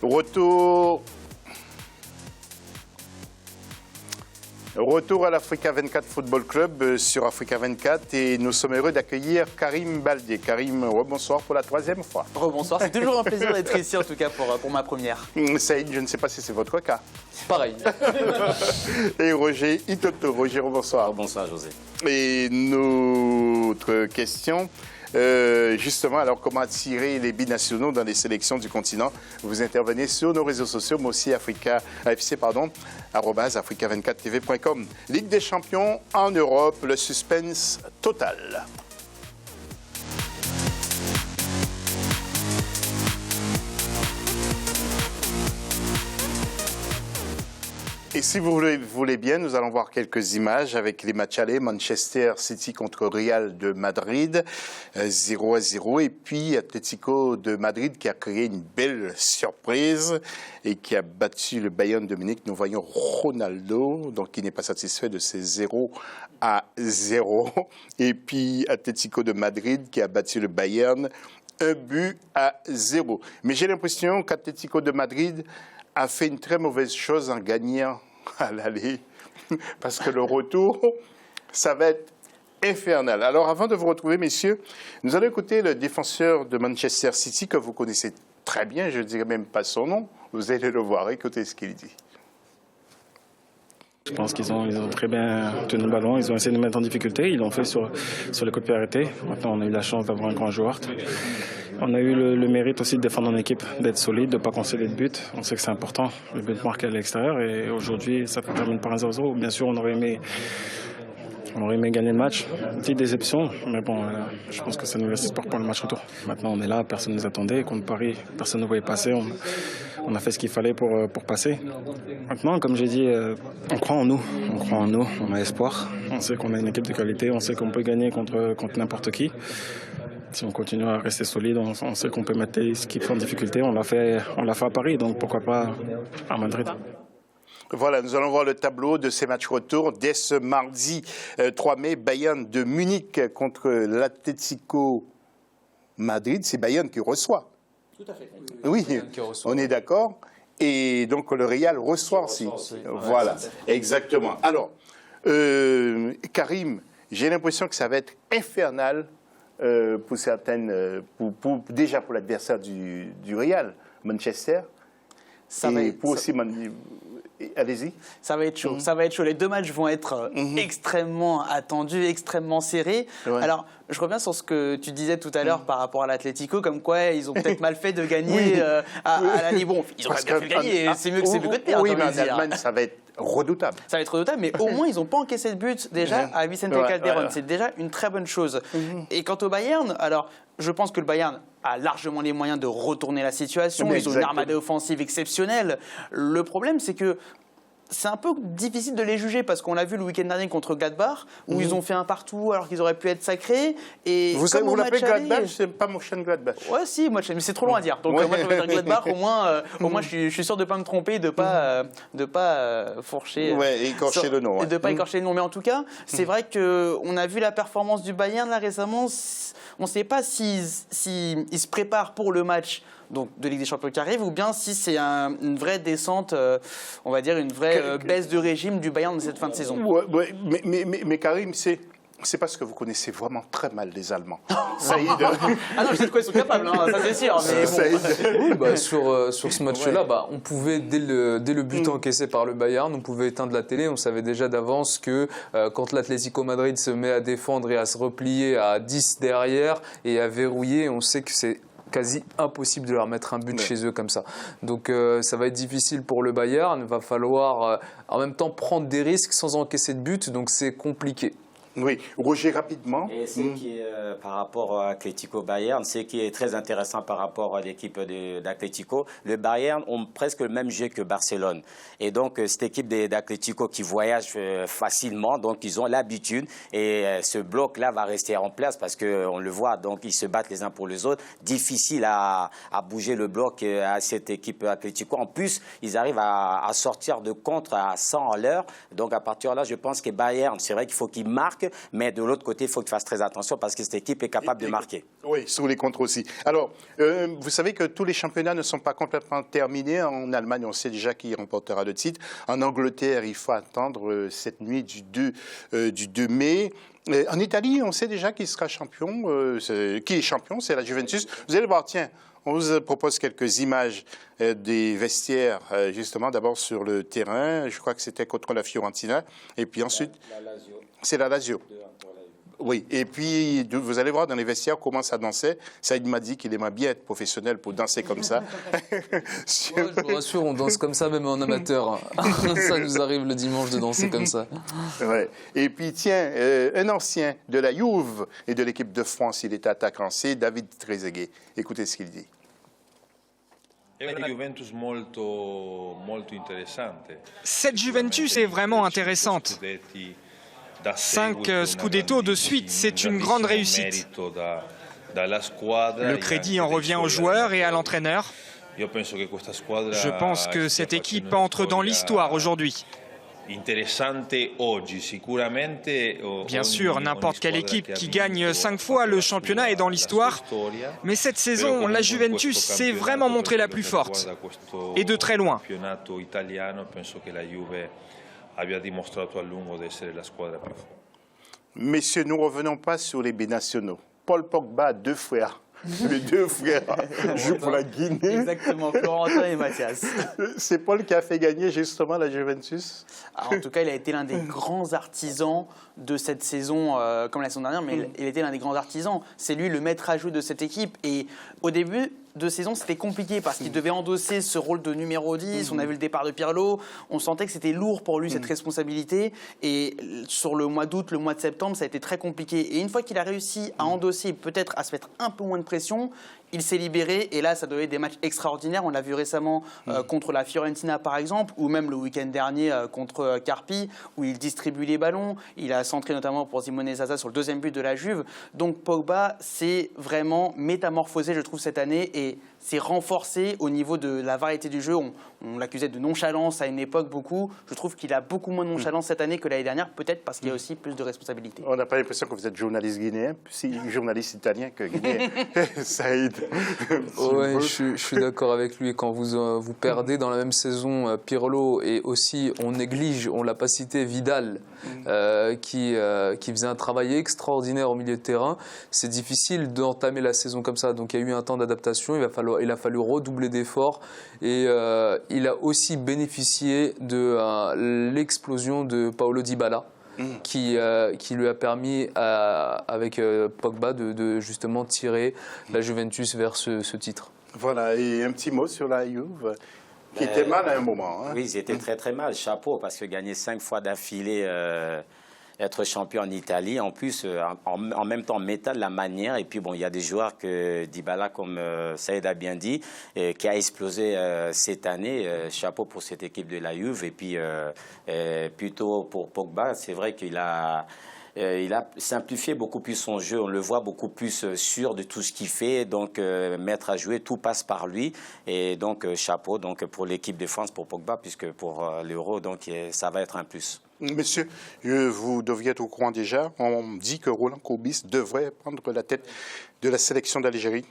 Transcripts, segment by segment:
Retour à l'Africa 24 Football Club sur Africa 24 et nous sommes heureux d'accueillir Karim Baldé. Karim, bonsoir pour la troisième fois. Rebonsoir, c'est toujours un plaisir d'être ici en tout cas pour ma première. Saïd, je ne sais pas si c'est votre cas. Pareil. Et Roger Itoto. Roger, bonsoir. Bonsoir José. Et notre question, justement, alors comment attirer les binationaux dans les sélections du continent? Vous intervenez sur nos réseaux sociaux, mais aussi @africa24tv.com. Ligue des champions en Europe, le suspense total. Et si vous voulez bien, nous allons voir quelques images avec les matchs allés. Manchester City contre Real de Madrid, 0-0. Et puis Atlético de Madrid qui a créé une belle surprise et qui a battu le Bayern de Munich. Nous voyons Ronaldo, donc qui n'est pas satisfait de ces 0-0. Et puis Atlético de Madrid qui a battu le Bayern 1-0. Mais j'ai l'impression qu'Atlético de Madrid a fait une très mauvaise chose en gagnant à l'aller, parce que le retour, ça va être infernal. Alors, avant de vous retrouver, messieurs, nous allons écouter le défenseur de Manchester City, que vous connaissez très bien, je ne dirais même pas son nom, vous allez le voir, écoutez ce qu'il dit. Je pense qu'ils ont très bien tenu le ballon, ils ont essayé de nous mettre en difficulté, ils l'ont fait sur les coups de pied arrêtés. Maintenant, on a eu la chance d'avoir un grand joueur. On a eu le mérite aussi de défendre en équipe, d'être solide, de ne pas concéder de but. On sait que c'est important, le but marqué à l'extérieur, et aujourd'hui, ça termine par un 0-0. Bien sûr, on aurait aimé gagner le match. Une petite déception, mais bon, je pense que ça nous laisse espoir pour le match retour. Maintenant, on est là, personne ne nous attendait. Contre Paris, personne ne voyait passer. On a fait ce qu'il fallait pour passer. Maintenant, comme j'ai dit, on croit en nous. On a espoir. On sait qu'on a une équipe de qualité. On sait qu'on peut gagner contre n'importe qui. Si on continue à rester solide, on sait qu'on peut mettre les équipes en difficulté. On l'a fait à Paris, donc pourquoi pas à Madrid. Voilà, nous allons voir le tableau de ces matchs retour dès ce mardi 3 mai. Bayern de Munich contre l'Atlético Madrid. C'est Bayern qui reçoit. Tout à fait. Oui, on est d'accord. Et donc le Real reçoit aussi. Voilà, exactement. Alors, Karim, j'ai l'impression que ça va être infernal pour certaines, déjà pour l'adversaire du Real, Manchester. Allez-y. Ça va être chaud. Ça va être chaud. Les deux matchs vont être extrêmement attendus, extrêmement serrés. Ouais. Alors, je reviens sur ce que tu disais tout à l'heure par rapport à l'Atlético, comme quoi ils ont peut-être mal fait de gagner à l'année. Bon, ils ont bien fait de gagner. C'est mieux que de perdre. Oui, mais en Allemagne, ça va être redoutable. Ça va être redoutable, mais au moins, ils n'ont pas encaissé de but déjà à Vicente Calderón. C'est déjà une très bonne chose. Et quant au Bayern, alors, je pense que le Bayern a largement les moyens de retourner la situation. Ils ont une armada offensive exceptionnelle. Le problème, c'est que c'est un peu difficile de les juger parce qu'on l'a vu le week-end dernier contre Gladbach où ils ont fait un partout alors qu'ils auraient pu être sacrés. Et vous l'appelez Gladbach, c'est pas Mönchengladbach. Ouais, si, mais c'est trop loin à dire. Donc moi je vais dire Gladbach, au moins je suis sûr de ne pas me tromper, de ne pas fourcher. Ouais, écorcher le nom. De ne pas écorcher le nom. Mais en tout cas, c'est vrai qu'on a vu la performance du Bayern là récemment. On ne sait pas s'ils se préparent pour le match donc, de Ligue des Champions qui arrive, ou bien si c'est une vraie descente, on va dire une vraie baisse de régime du Bayern de cette fin de saison. Ouais, mais Karim, c'est parce que vous connaissez vraiment très mal les Allemands. Saïd. Ah non, je sais de quoi ils sont capables, hein, ça c'est sûr. Mais bon. Oui, sur ce match-là, on pouvait, dès le but encaissé par le Bayern, on pouvait éteindre la télé. On savait déjà d'avance que quand l'Atlético Madrid se met à défendre et à se replier à 10 derrière et à verrouiller, on sait que c'est quasi impossible de leur mettre un but chez eux comme ça. Donc ça va être difficile pour le Bayern. Il va falloir en même temps prendre des risques sans encaisser de but, donc c'est compliqué. Oui, Roger, rapidement. Et ce qui est par rapport à Atlético Bayern, ce qui est très intéressant par rapport à l'équipe d'Atlético, le Bayern ont presque le même jeu que Barcelone. Et donc, cette équipe d'Atlético qui voyage facilement, donc ils ont l'habitude. Et ce bloc-là va rester en place parce qu'on le voit, donc ils se battent les uns pour les autres. Difficile à bouger le bloc à cette équipe Atlético. En plus, ils arrivent à sortir de contre à 100 à l'heure. Donc, à partir de là, je pense que Bayern, c'est vrai qu'il faut qu'ils marquent. marque, mais de l'autre côté, il faut qu'il fasse très attention parce que cette équipe est capable de marquer. Oui, sur les contres aussi. Alors, vous savez que tous les championnats ne sont pas complètement terminés. En Allemagne, on sait déjà qui remportera le titre. En Angleterre, il faut attendre cette nuit du 2 mai. En Italie, on sait déjà qui sera champion. Qui est champion, c'est la Juventus. Vous allez voir, tiens, on vous propose quelques images des vestiaires, justement, d'abord sur le terrain. Je crois que c'était contre la Fiorentina. Et puis ensuite, c'est la Lazio. Oui, et puis vous allez voir dans les vestiaires comment ça dansait. Saïd m'a dit qu'il aimerait bien être professionnel pour danser comme ça. Je vous rassure, on danse comme ça même en amateur. Ça nous arrive le dimanche de danser comme ça. Ouais. Et puis tiens, un ancien de la Juve et de l'équipe de France, il est attaquant, c'est David Trezeguet. Écoutez ce qu'il dit. Cette Juventus est vraiment intéressante. 5 Scudetto de suite, c'est une grande réussite. Le crédit en revient aux joueurs et à l'entraîneur. Je pense que cette équipe entre dans l'histoire aujourd'hui. Bien sûr, n'importe quelle équipe qui gagne 5 fois le championnat est dans l'histoire, mais cette saison, la Juventus s'est vraiment montrée la plus forte, et de très loin. Messieurs, nous ne revenons pas sur les binationaux. Paul Pogba a 2 frères. Les 2 frères jouent pour la Guinée. Exactement, Florentin et Mathias. C'est Paul qui a fait gagner justement la Juventus. En tout cas, il a été l'un des grands artisans de cette saison, comme la saison dernière, mais il était l'un des grands artisans. C'est lui le maître à jouer de cette équipe. Et au début de saison, c'était compliqué parce qu'il devait endosser ce rôle de numéro 10. On a vu le départ de Pirlo. On sentait que c'était lourd pour lui, cette responsabilité. Et sur le mois d'août, le mois de septembre, ça a été très compliqué. Et une fois qu'il a réussi à endosser, peut-être à se mettre un peu moins de pression, il s'est libéré et là, ça devait être des matchs extraordinaires. On l'a vu récemment contre la Fiorentina, par exemple, ou même le week-end dernier contre Carpi, où il distribue les ballons. Il a centré notamment pour Simone Zaza sur le 2e but de la Juve. Donc Pogba s'est vraiment métamorphosé, je trouve, cette année et s'est renforcé au niveau de la variété du jeu. On l'accusait de nonchalance à une époque beaucoup. Je trouve qu'il a beaucoup moins de nonchalance cette année que l'année dernière, peut-être parce qu'il y a aussi plus de responsabilités. On n'a pas l'impression que vous êtes journaliste guinéen, si journaliste italien que guinéen. Saïd. Ouais, je suis d'accord avec lui. Quand vous perdez dans la même saison Pirlo et aussi on néglige, on l'a pas cité, Vidal, qui faisait un travail extraordinaire au milieu de terrain, c'est difficile d'entamer la saison comme ça. Donc il y a eu un temps d'adaptation, il a fallu redoubler d'efforts et il a aussi bénéficié de l'explosion de Paulo Dybala. Qui lui a permis, avec Pogba, de justement tirer la Juventus vers ce titre. Voilà, et un petit mot sur la Juve, qui était mal à un moment. Hein. Oui, ils étaient très très mal, chapeau, parce que gagner 5 fois d'affilée, être champion en Italie, en plus, en même temps, méta de la manière. Et puis, bon, il y a des joueurs que Dybala, comme Saïd a bien dit, qui a explosé cette année. Chapeau pour cette équipe de la Juve. Et puis, plutôt pour Pogba, c'est vrai qu'il a simplifié beaucoup plus son jeu. On le voit beaucoup plus sûr de tout ce qu'il fait. Donc, maître à jouer, tout passe par lui. Et donc, chapeau donc, pour l'équipe de France, pour Pogba, puisque pour l'Euro, donc, ça va être un plus. Monsieur, vous deviez être au courant déjà. On dit que Roland Courbis devrait prendre la tête de la sélection d'Algérie.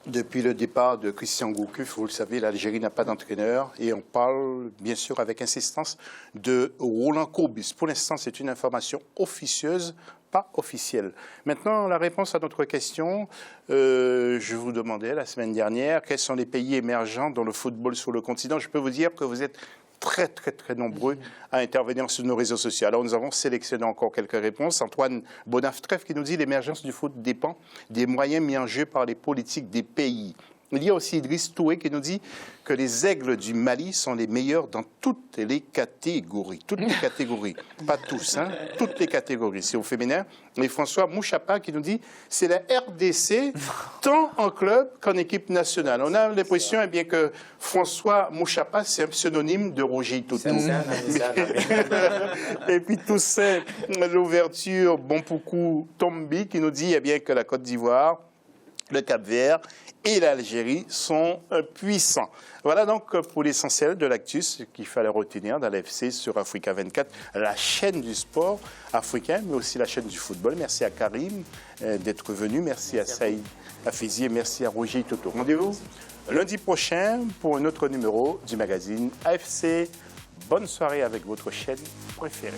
Depuis le départ de Christian Gourcuff, vous le savez, l'Algérie n'a pas d'entraîneur et on parle bien sûr avec insistance de Roland Courbis. Pour l'instant, c'est une information officieuse, pas officielle. Maintenant, la réponse à notre question, je vous demandais la semaine dernière, quels sont les pays émergents dans le football sur le continent. Je peux vous dire que vous êtes très, très, très nombreux à intervenir sur nos réseaux sociaux. Alors, nous avons sélectionné encore quelques réponses. Antoine Bonaf-Treff qui nous dit « L'émergence du foot dépend des moyens mis en jeu par les politiques des pays ». Il y a aussi Idriss Toué qui nous dit que les aigles du Mali sont les meilleurs dans toutes les catégories. Toutes les catégories. Pas tous, hein. Toutes les catégories. C'est au féminin. Et François Mouchapa qui nous dit c'est la RDC tant en club qu'en équipe nationale. On a l'impression eh bien, que François Mouchapa, c'est un pseudonyme de Roger Toto. Et puis Toussaint, l'ouverture Bonpoukou Tombi qui nous dit eh bien, que la Côte d'Ivoire le Cap-Vert et l'Algérie sont puissants. Voilà donc pour l'essentiel de l'actu, ce qu'il fallait retenir dans l'FC sur Africa 24, la chaîne du sport africain, mais aussi la chaîne du football. Merci à Karim d'être venu, merci à Saïd Afizi et merci à Roger Toto. Rendez-vous lundi prochain pour un autre numéro du magazine AFC. Bonne soirée avec votre chaîne préférée.